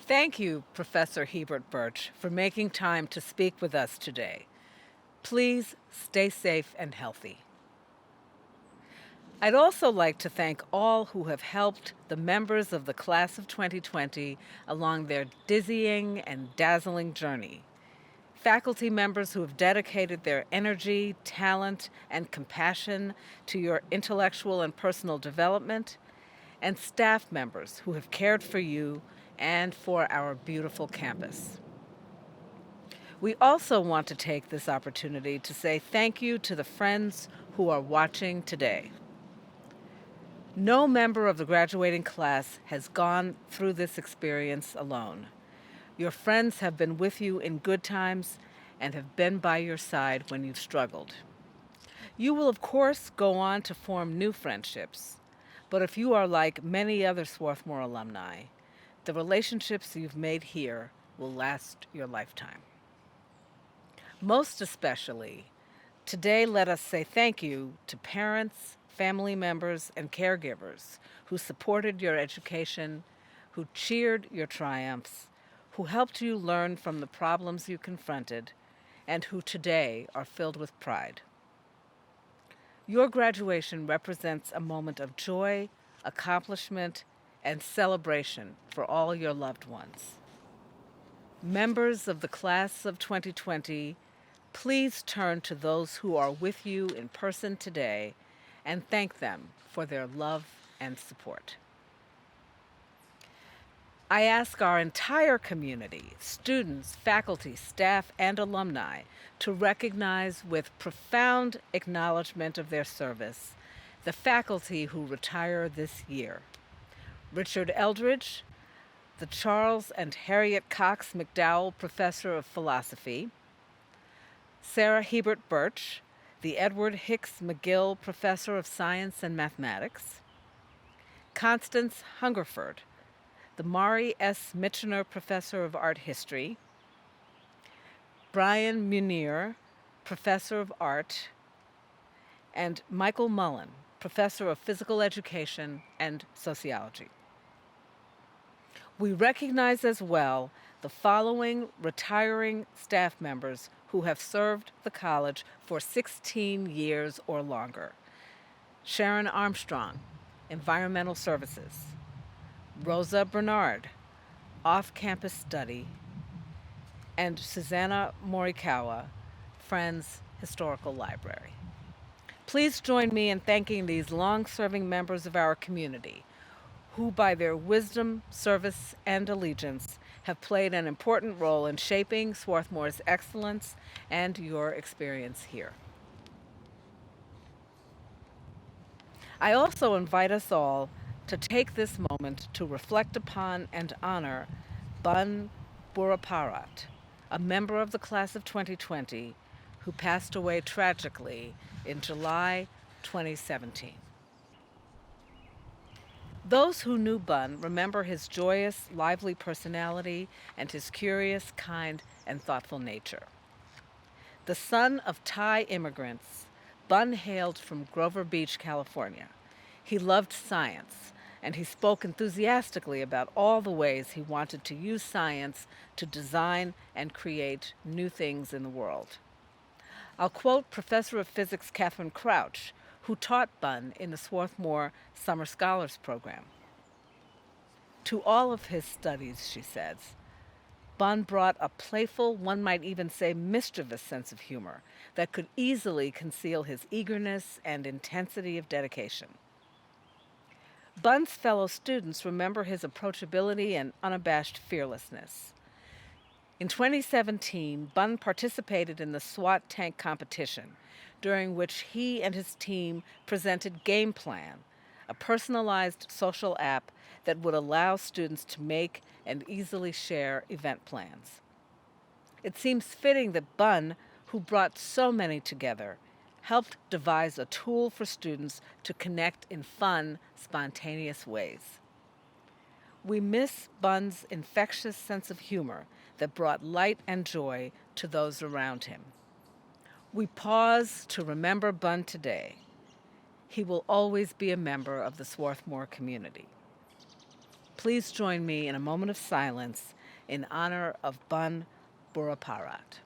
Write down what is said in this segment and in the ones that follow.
Thank you, Professor Hebert Birch, for making time to speak with us today. Please stay safe and healthy. I'd also like to thank all who have helped the members of the class of 2020 along their dizzying and dazzling journey. Faculty members who have dedicated their energy, talent, and compassion to your intellectual and personal development, and staff members who have cared for you and for our beautiful campus. We also want to take this opportunity to say thank you to the friends who are watching today. No member of the graduating class has gone through this experience alone. Your friends have been with you in good times and have been by your side when you've struggled. You will, of course, go on to form new friendships, but if you are like many other Swarthmore alumni, the relationships you've made here will last your lifetime. Most especially, today let us say thank you to parents, family members, and caregivers who supported your education, who cheered your triumphs, who helped you learn from the problems you confronted, and who today are filled with pride. Your graduation represents a moment of joy, accomplishment, and celebration for all your loved ones. Members of the class of 2020, please turn to those who are with you in person today and thank them for their love and support. I ask our entire community, students, faculty, staff, and alumni, to recognize with profound acknowledgement of their service the faculty who retire this year. Richard Eldridge, the Charles and Harriet Cox McDowell Professor of Philosophy, Sarah Hebert Birch, the Edward Hicks McGill Professor of Science and Mathematics, Constance Hungerford, the Mari S. Michener Professor of Art History, Brian Munir, Professor of Art, and Michael Mullen, Professor of Physical Education and Sociology. We recognize as well the following retiring staff members who have served the college for 16 years or longer. Sharon Armstrong, Environmental Services. Rosa Bernard, Off-Campus Study. And Susanna Morikawa, Friends Historical Library. Please join me in thanking these long-serving members of our community who, by their wisdom, service, and allegiance, have played an important role in shaping Swarthmore's excellence and your experience here. I also invite us all to take this moment to reflect upon and honor Bun Buraparat, a member of the class of 2020 who passed away tragically in July 2017. Those who knew Bun remember his joyous, lively personality and his curious, kind, and thoughtful nature. The son of Thai immigrants, Bun hailed from Grover Beach, California. He loved science, and he spoke enthusiastically about all the ways he wanted to use science to design and create new things in the world. I'll quote Professor of Physics Catherine Crouch, who taught Bun in the Swarthmore Summer Scholars Program. To all of his studies, she says, Bun brought a playful, one might even say mischievous sense of humor that could easily conceal his eagerness and intensity of dedication. Bun's fellow students remember his approachability and unabashed fearlessness. In 2017, Bun participated in the SWAT tank competition, during which he and his team presented Game Plan, a personalized social app that would allow students to make and easily share event plans. It seems fitting that Bun, who brought so many together, helped devise a tool for students to connect in fun, spontaneous ways. We miss Bun's infectious sense of humor that brought light and joy to those around him. We pause to remember Bun today. He will always be a member of the Swarthmore community. Please join me in a moment of silence in honor of Bun Buraparat.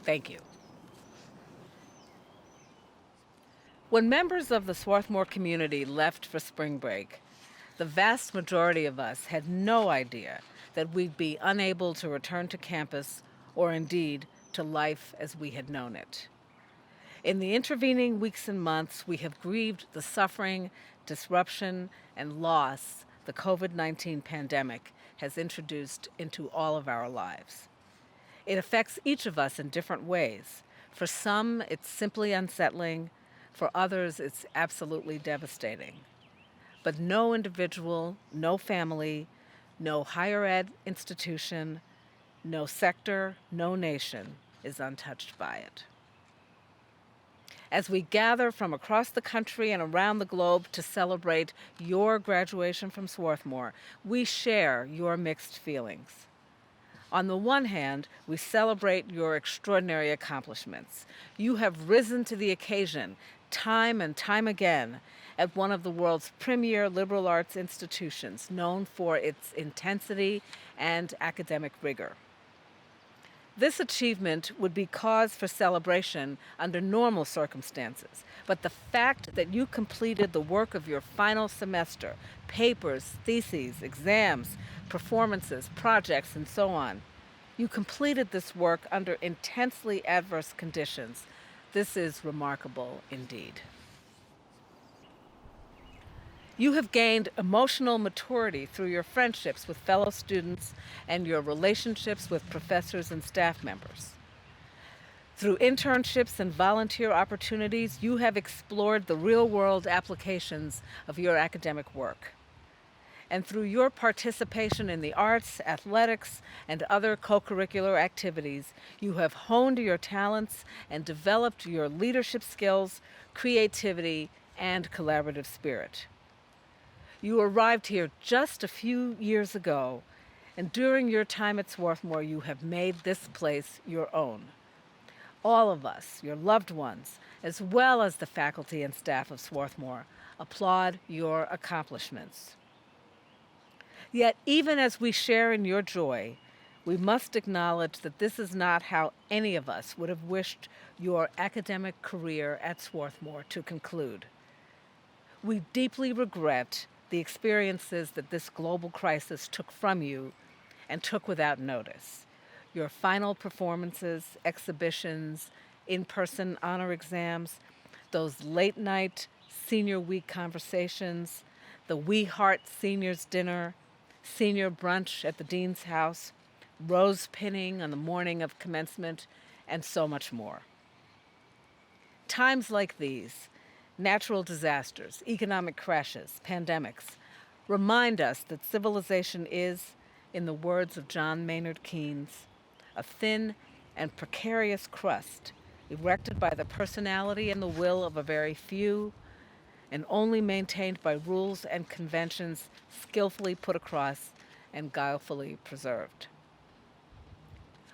Thank you. When members of the Swarthmore community left for spring break, the vast majority of us had no idea that we'd be unable to return to campus or indeed to life as we had known it. In the intervening weeks and months, we have grieved the suffering, disruption, and loss the COVID-19 pandemic has introduced into all of our lives. It affects each of us in different ways. For some, it's simply unsettling. For others, it's absolutely devastating. But no individual, no family, no higher ed institution, no sector, no nation is untouched by it. As we gather from across the country and around the globe to celebrate your graduation from Swarthmore, we share your mixed feelings. On the one hand, we celebrate your extraordinary accomplishments. You have risen to the occasion time and time again at one of the world's premier liberal arts institutions, known for its intensity and academic rigor. This achievement would be cause for celebration under normal circumstances, but the fact that you completed the work of your final semester, papers, theses, exams, performances, projects, and so on, you completed this work under intensely adverse conditions. This is remarkable indeed. You have gained emotional maturity through your friendships with fellow students and your relationships with professors and staff members. Through internships and volunteer opportunities, you have explored the real-world applications of your academic work. And through your participation in the arts, athletics, and other co-curricular activities, you have honed your talents and developed your leadership skills, creativity, and collaborative spirit. You arrived here just a few years ago, and during your time at Swarthmore, you have made this place your own. All of us, your loved ones, as well as the faculty and staff of Swarthmore, applaud your accomplishments. Yet, even as we share in your joy, we must acknowledge that this is not how any of us would have wished your academic career at Swarthmore to conclude. We deeply regret the experiences that this global crisis took from you and took without notice. Your final performances, exhibitions, in-person honor exams, those late-night senior week conversations, the We Heart Seniors Dinner, senior brunch at the dean's house, rose pinning on the morning of commencement, and so much more. Times like these, natural disasters, economic crashes, pandemics, remind us that civilization is, in the words of John Maynard Keynes, a thin and precarious crust erected by the personality and the will of a very few, and only maintained by rules and conventions skillfully put across and guilefully preserved.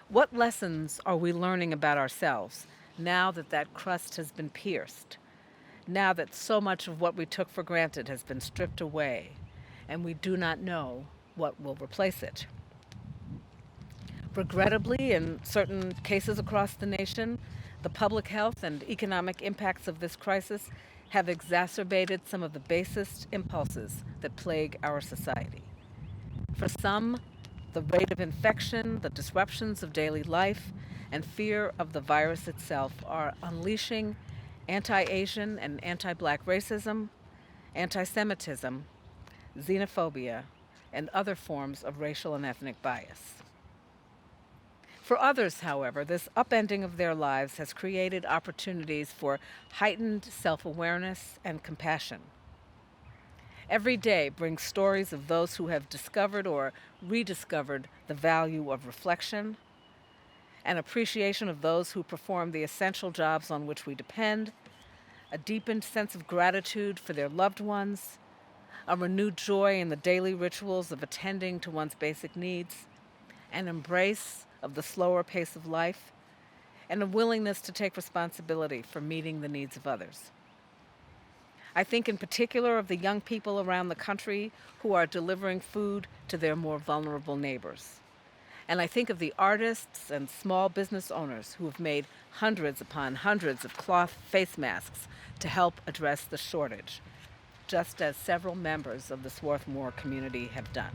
What lessons are we learning about ourselves now that that crust has been pierced? Now that so much of what we took for granted has been stripped away, and we do not know what will replace it. Regrettably, in certain cases across the nation, the public health and economic impacts of this crisis have exacerbated some of the basest impulses that plague our society. For some, the rate of infection, the disruptions of daily life, and fear of the virus itself are unleashing anti-Asian and anti-Black racism, anti-Semitism, xenophobia, and other forms of racial and ethnic bias. For others, however, this upending of their lives has created opportunities for heightened self-awareness and compassion. Every day brings stories of those who have discovered or rediscovered the value of reflection, an appreciation of those who perform the essential jobs on which we depend, a deepened sense of gratitude for their loved ones, a renewed joy in the daily rituals of attending to one's basic needs, an embrace of the slower pace of life, and a willingness to take responsibility for meeting the needs of others. I think in particular of the young people around the country who are delivering food to their more vulnerable neighbors. And I think of the artists and small business owners who have made hundreds upon hundreds of cloth face masks to help address the shortage, just as several members of the Swarthmore community have done.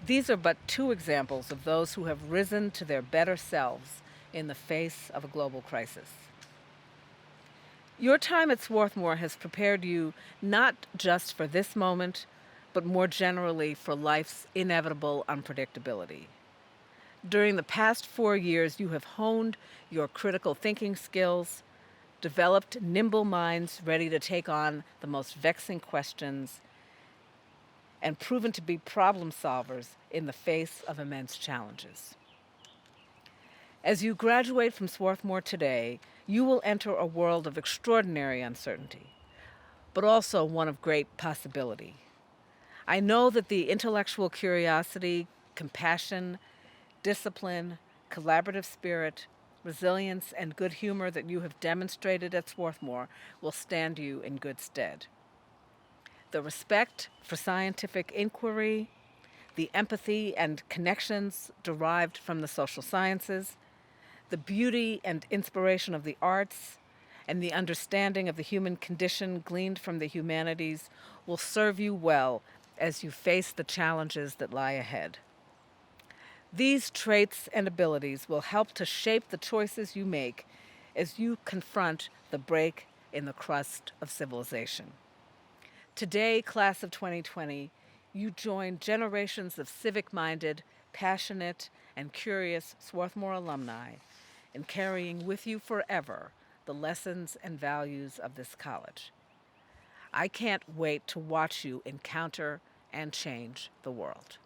These are but two examples of those who have risen to their better selves in the face of a global crisis. Your time at Swarthmore has prepared you not just for this moment, but more generally for life's inevitable unpredictability. During the past 4 years, you have honed your critical thinking skills, developed nimble minds ready to take on the most vexing questions, and proven to be problem solvers in the face of immense challenges. As you graduate from Swarthmore today, you will enter a world of extraordinary uncertainty, but also one of great possibility. I know that the intellectual curiosity, compassion, discipline, collaborative spirit, resilience, and good humor that you have demonstrated at Swarthmore will stand you in good stead. The respect for scientific inquiry, the empathy and connections derived from the social sciences, the beauty and inspiration of the arts, and the understanding of the human condition gleaned from the humanities will serve you well as you face the challenges that lie ahead. These traits and abilities will help to shape the choices you make as you confront the break in the crust of civilization. Today, class of 2020, you join generations of civic-minded, passionate, and curious Swarthmore alumni in carrying with you forever the lessons and values of this college. I can't wait to watch you encounter and change the world.